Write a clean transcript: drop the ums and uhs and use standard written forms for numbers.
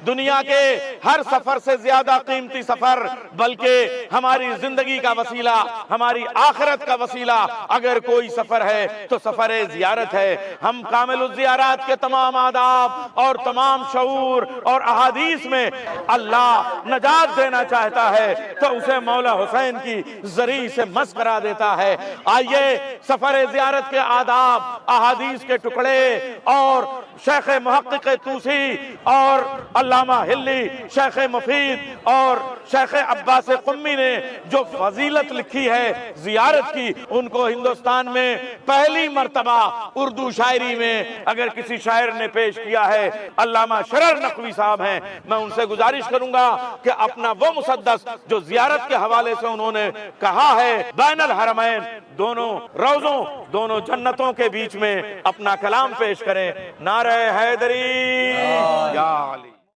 दुनिया के हर सफर से ज्यादा कीमती सफर, बल्कि हमारी जिंदगी का वसीला, हमारी आखिरत का वसीला अगर कोई सफर है तो सफर जियारत है। हम कामिलुल ज़ियारत के तमाम आदाब और तमाम शऊर और अहादीस में अल्लाह नजात देना चाहता है तो उसे मौला हुसैन की जरी से मस करा देता है। आइए सफर ज़ियारत के आदाब, अहादीस के टुकड़े और शेख मुहक्किक तूसी और अल्लामा हिल्ली, शेख मुफीद और शेख अब्बास कुम्मी ने जो फजीलत लिखी है ज़ियारत की, उनको हिंदुस्तान में पहली मर्तबा उर्दू शायरी में अगर किसी शायर ने पेश किया है, अल्लामा शरर नकवी साहब हैं। मैं उनसे गुजारिश करूंगा कि अपना वो मुसद्दस जो ज़ियारत के हवाले से उन्होंने कहा है, बैनल हरमैन, दोनों रोज़ों, दोनों जन्नतों के बीच में अपना कलाम पेश करें। नारे हैदरी या अली।